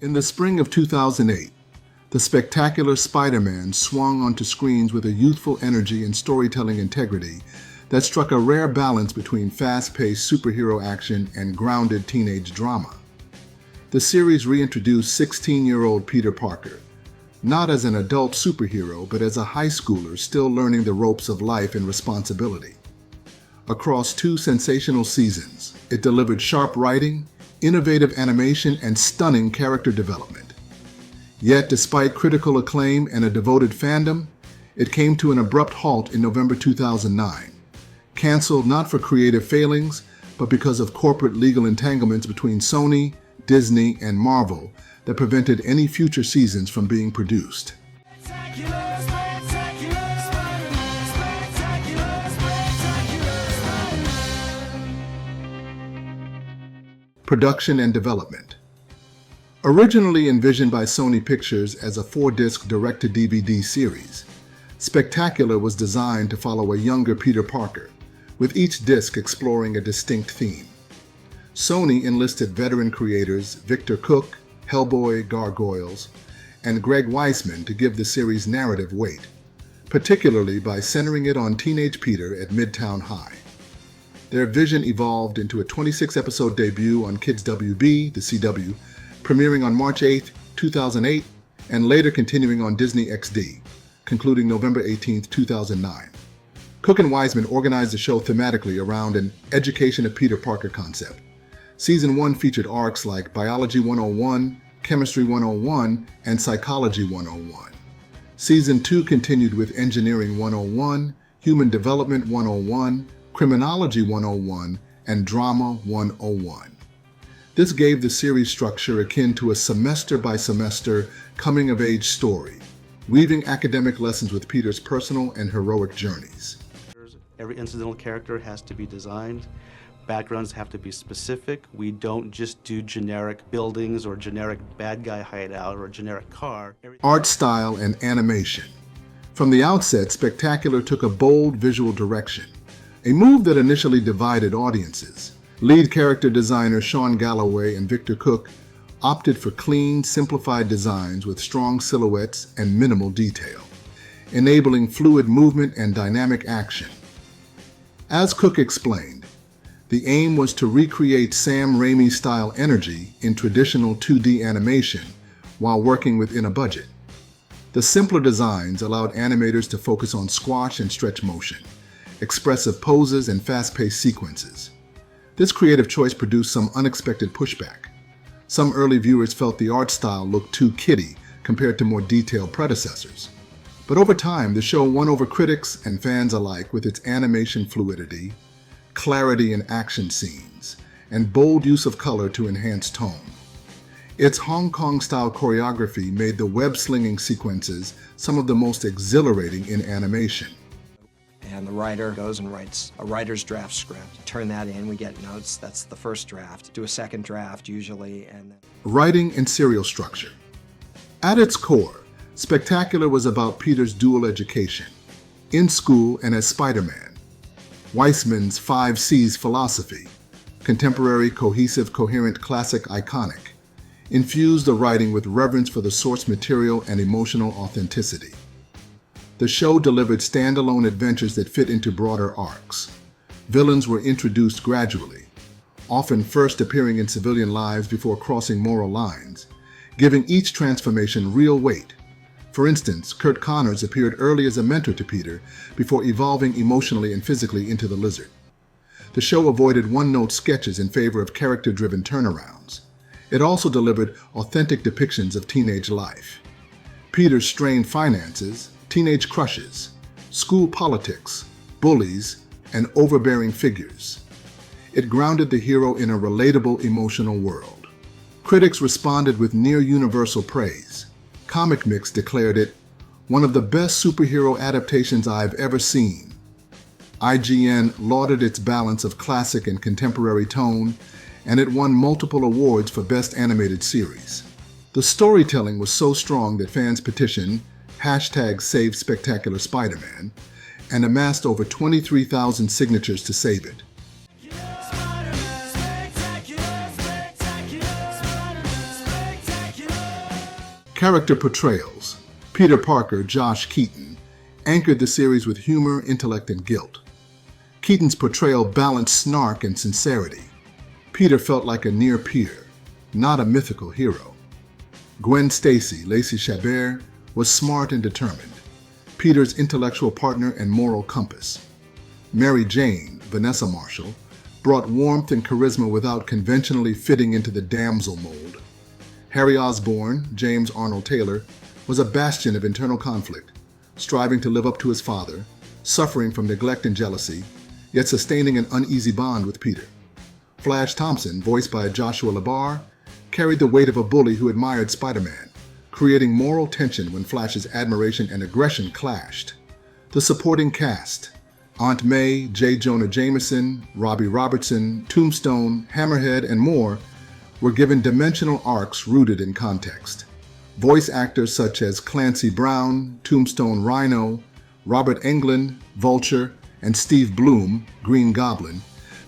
In the spring of 2008, the spectacular Spider-Man swung onto screens with a youthful energy and storytelling integrity that struck a rare balance between fast-paced superhero action and grounded teenage drama. The series reintroduced 16-year-old Peter Parker, not as an adult superhero, but as a high schooler still learning the ropes of life and responsibility. Across 2 sensational seasons, it delivered sharp writing, innovative animation, and stunning character development. Yet, despite critical acclaim and a devoted fandom, it came to an abrupt halt in November 2009, canceled not for creative failings, but because of corporate legal entanglements between Sony, Disney, and Marvel that prevented any future seasons from being produced. Production and development. Originally envisioned by Sony Pictures as a 4-disc direct-to-DVD series, Spectacular was designed to follow a younger Peter Parker, with each disc exploring a distinct theme. Sony enlisted veteran creators Victor Cook, Hellboy, Gargoyles, and Greg Weisman to give the series narrative weight, particularly by centering it on teenage Peter at Midtown High. Their vision evolved into a 26-episode debut on Kids WB, the CW, premiering on March 8, 2008, and later continuing on Disney XD, concluding November 18, 2009. Cook and Weisman organized the show thematically around an education of Peter Parker concept. Season 1 featured arcs like Biology 101, Chemistry 101, and Psychology 101. Season 2 continued with Engineering 101, Human Development 101, Criminology 101, and Drama 101. This gave the series structure akin to a semester-by-semester coming-of-age story, weaving academic lessons with Peter's personal and heroic journeys. Every incidental character has to be designed. Backgrounds have to be specific. We don't just do generic buildings or generic bad guy hideout or a generic car. Art style and animation. From the outset, Spectacular took a bold visual direction, a move that initially divided audiences. Lead character designers Sean Galloway and Victor Cook opted for clean, simplified designs with strong silhouettes and minimal detail, enabling fluid movement and dynamic action. As Cook explained, the aim was to recreate Sam Raimi-style energy in traditional 2D animation while working within a budget. The simpler designs allowed animators to focus on squash and stretch motion, expressive poses, and fast-paced sequences. This creative choice produced some unexpected pushback. Some early viewers felt the art style looked too kiddie compared to more detailed predecessors. But over time, the show won over critics and fans alike with its animation fluidity, clarity in action scenes, and bold use of color to enhance tone. Its Hong Kong-style choreography made the web-slinging sequences some of the most exhilarating in animation. And the writer goes and writes a writer's draft script. Turn that in, we get notes, that's the first draft. Do a second draft usually, and then... Writing and serial structure. At its core, Spectacular was about Peter's dual education, in school and as Spider-Man. Weisman's 5 C's philosophy, contemporary, cohesive, coherent, classic, iconic, infused the writing with reverence for the source material and emotional authenticity. The show delivered standalone adventures that fit into broader arcs. Villains were introduced gradually, often first appearing in civilian lives before crossing moral lines, giving each transformation real weight. For instance, Curt Connors appeared early as a mentor to Peter before evolving emotionally and physically into the Lizard. The show avoided one-note sketches in favor of character-driven turnarounds. It also delivered authentic depictions of teenage life. Peter's strained finances, teenage crushes, school politics, bullies, and overbearing figures. It grounded the hero in a relatable, emotional world. Critics responded with near-universal praise. Comic Mix declared it one of the best superhero adaptations I've ever seen. IGN lauded its balance of classic and contemporary tone, and it won multiple awards for Best Animated Series. The storytelling was so strong that fans petitioned #SaveSpectacularSpider-Man and amassed over 23,000 signatures to save it. Character portrayals. Peter Parker, Josh Keaton, anchored the series with humor, intellect, and guilt. Keaton's portrayal balanced snark and sincerity. Peter felt like a near peer, not a mythical hero. Gwen Stacy, Lacey Chabert, was smart and determined, Peter's intellectual partner and moral compass. Mary Jane, Vanessa Marshall, brought warmth and charisma without conventionally fitting into the damsel mold. Harry Osborn, James Arnold Taylor, was a bastion of internal conflict, striving to live up to his father, suffering from neglect and jealousy, yet sustaining an uneasy bond with Peter. Flash Thompson, voiced by Joshua LaBarre, carried the weight of a bully who admired Spider-Man, creating moral tension when Flash's admiration and aggression clashed. The supporting cast: Aunt May, J. Jonah Jameson, Robbie Robertson, Tombstone, Hammerhead, and more were given dimensional arcs rooted in context. Voice actors such as Clancy Brown, Tombstone Rhino, Robert Englund, Vulture, and Steve Bloom, Green Goblin,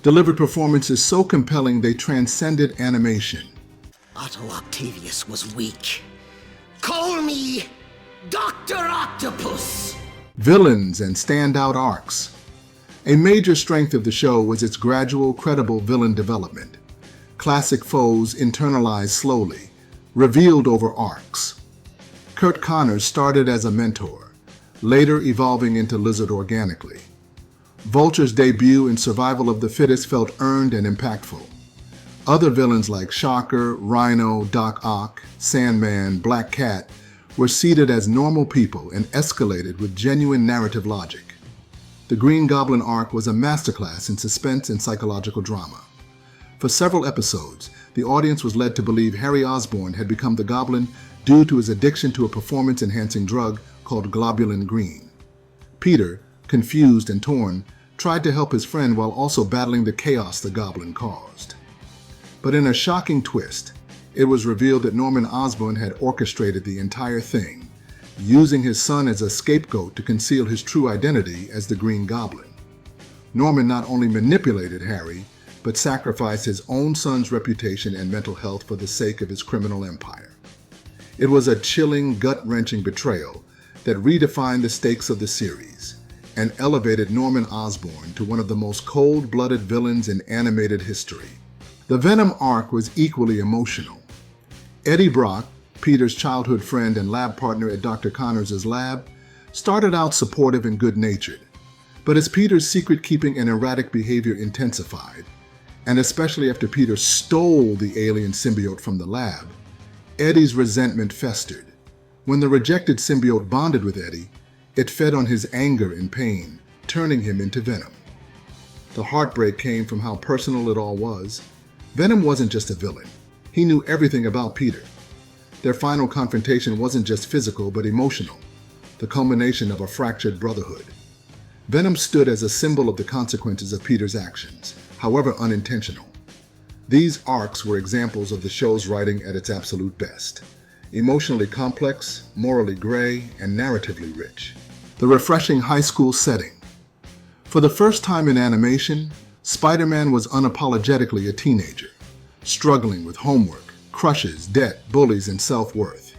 delivered performances so compelling they transcended animation. Otto Octavius was weak. Call me Dr. Octopus! Villains and standout arcs. A major strength of the show was its gradual, credible villain development. Classic foes internalized slowly, revealed over arcs. Kurt Connors started as a mentor, later evolving into Lizard organically. Vulture's debut in Survival of the Fittest felt earned and impactful. Other villains like Shocker, Rhino, Doc Ock, Sandman, Black Cat were seated as normal people and escalated with genuine narrative logic. The Green Goblin arc was a masterclass in suspense and psychological drama. For several episodes, the audience was led to believe Harry Osborn had become the Goblin due to his addiction to a performance-enhancing drug called globulin green. Peter, confused and torn, tried to help his friend while also battling the chaos the Goblin caused. But in a shocking twist, it was revealed that Norman Osborn had orchestrated the entire thing, using his son as a scapegoat to conceal his true identity as the Green Goblin. Norman not only manipulated Harry, but sacrificed his own son's reputation and mental health for the sake of his criminal empire. It was a chilling, gut-wrenching betrayal that redefined the stakes of the series and elevated Norman Osborn to one of the most cold-blooded villains in animated history. The Venom arc was equally emotional. Eddie Brock, Peter's childhood friend and lab partner at Dr. Connors' lab, started out supportive and good-natured. But as Peter's secret-keeping and erratic behavior intensified, and especially after Peter stole the alien symbiote from the lab, Eddie's resentment festered. When the rejected symbiote bonded with Eddie, it fed on his anger and pain, turning him into Venom. The heartbreak came from how personal it all was. Venom wasn't just a villain. He knew everything about Peter. Their final confrontation wasn't just physical, but emotional, the culmination of a fractured brotherhood. Venom stood as a symbol of the consequences of Peter's actions, however unintentional. These arcs were examples of the show's writing at its absolute best. Emotionally complex, morally gray, and narratively rich. The refreshing high school setting. For the first time in animation, Spider-Man was unapologetically a teenager, struggling with homework, crushes, debt, bullies, and self-worth.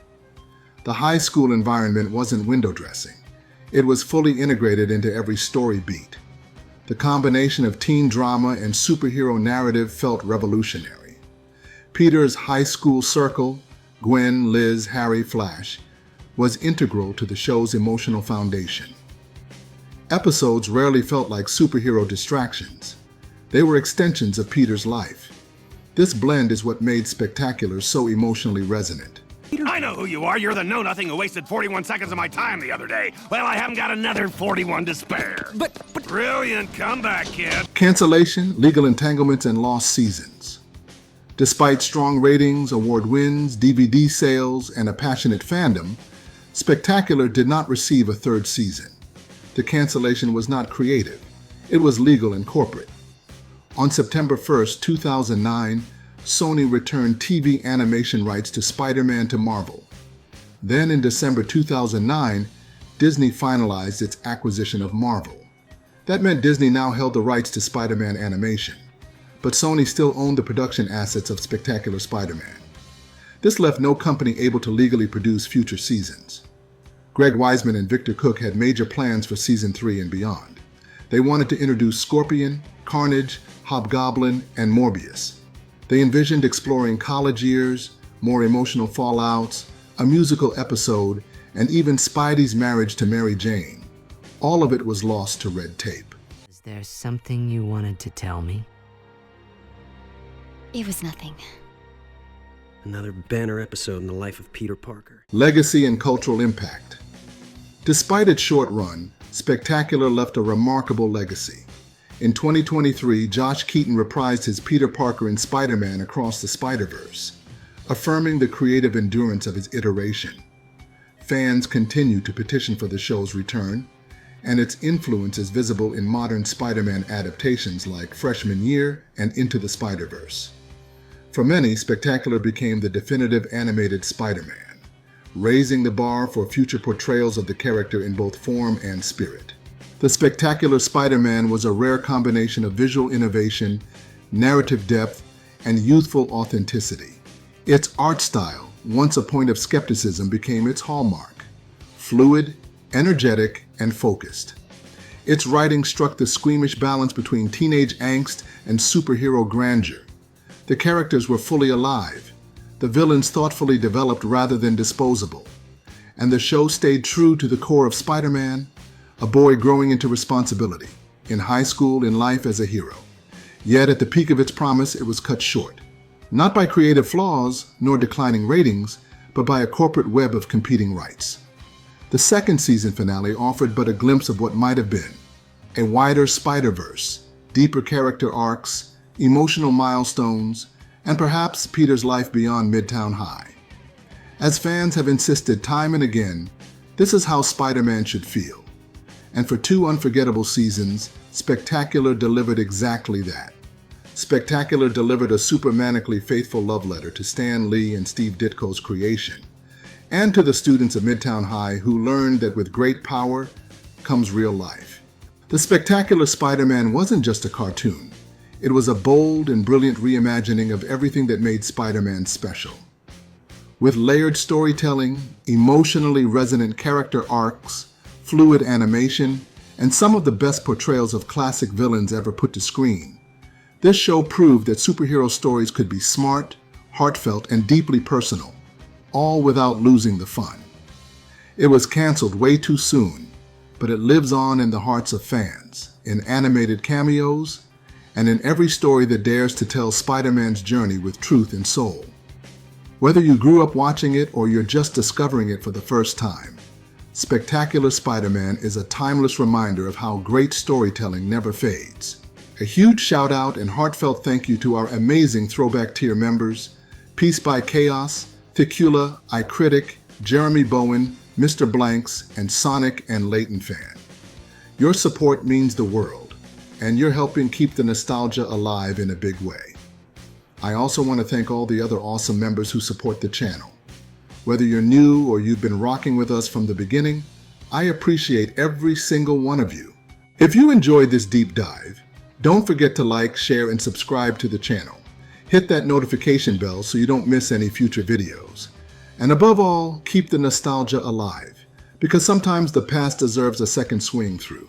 The high school environment wasn't window dressing. It was fully integrated into every story beat. The combination of teen drama and superhero narrative felt revolutionary. Peter's high school circle, Gwen, Liz, Harry, Flash, was integral to the show's emotional foundation. Episodes rarely felt like superhero distractions. They were extensions of Peter's life. This blend is what made Spectacular so emotionally resonant. I know who you are. You're the know-nothing who wasted 41 seconds of my time the other day. Well, I haven't got another 41 to spare. But brilliant comeback, kid. Cancellation, legal entanglements, and lost seasons. Despite strong ratings, award wins, DVD sales, and a passionate fandom, Spectacular did not receive a third season. The cancellation was not creative. It was legal and corporate. On September 1st, 2009, Sony returned TV animation rights to Spider-Man to Marvel. Then in December 2009, Disney finalized its acquisition of Marvel. That meant Disney now held the rights to Spider-Man animation, but Sony still owned the production assets of Spectacular Spider-Man. This left no company able to legally produce future seasons. Greg Weisman and Victor Cook had major plans for Season 3 and beyond. They wanted to introduce Scorpion, Carnage, Hobgoblin, and Morbius. They envisioned exploring college years, more emotional fallouts, a musical episode, and even Spidey's marriage to Mary Jane. All of it was lost to red tape. Is there something you wanted to tell me? It was nothing. Another banner episode in the life of Peter Parker. Legacy and cultural impact. Despite its short run, Spectacular left a remarkable legacy. In 2023, Josh Keaton reprised his Peter Parker in Spider-Man Across the Spider-Verse, affirming the creative endurance of his iteration. Fans continue to petition for the show's return, and its influence is visible in modern Spider-Man adaptations like Freshman Year and Into the Spider-Verse. For many, Spectacular became the definitive animated Spider-Man, raising the bar for future portrayals of the character in both form and spirit. The Spectacular Spider-Man was a rare combination of visual innovation, narrative depth, and youthful authenticity. Its art style, once a point of skepticism, became its hallmark: fluid, energetic, and focused. Its writing struck the squeamish balance between teenage angst and superhero grandeur. The characters were fully alive, the villains thoughtfully developed rather than disposable, and the show stayed true to the core of Spider-Man, a boy growing into responsibility, in high school, in life as a hero. Yet at the peak of its promise, it was cut short, not by creative flaws nor declining ratings, but by a corporate web of competing rights. The second season finale offered but a glimpse of what might have been: a wider Spider-Verse, deeper character arcs, emotional milestones, and perhaps Peter's life beyond Midtown High. As fans have insisted time and again, this is how Spider-Man should feel. And for 2 unforgettable seasons, Spectacular delivered exactly that. Spectacular delivered a supermanically faithful love letter to Stan Lee and Steve Ditko's creation, and to the students of Midtown High who learned that with great power comes real life. The Spectacular Spider-Man wasn't just a cartoon. It was a bold and brilliant reimagining of everything that made Spider-Man special. With layered storytelling, emotionally resonant character arcs, fluid animation, and some of the best portrayals of classic villains ever put to screen, this show proved that superhero stories could be smart, heartfelt, and deeply personal, all without losing the fun. It was canceled way too soon, but it lives on in the hearts of fans, in animated cameos, and in every story that dares to tell Spider-Man's journey with truth and soul. Whether you grew up watching it or you're just discovering it for the first time, Spectacular Spider-Man is a timeless reminder of how great storytelling never fades. A huge shout out and heartfelt thank you to our amazing Throwback Tier members: Peace by Chaos, Thicula, iCritic, Jeremy Bowen, Mr. Blanks, and Sonic and Leighton Fan. Your support means the world, and you're helping keep the nostalgia alive in a big way. I also want to thank all the other awesome members who support the channel. Whether you're new or you've been rocking with us from the beginning, I appreciate every single one of you. If you enjoyed this deep dive, don't forget to like, share, and subscribe to the channel. Hit that notification bell so you don't miss any future videos. And above all, keep the nostalgia alive, because sometimes the past deserves a second swing through.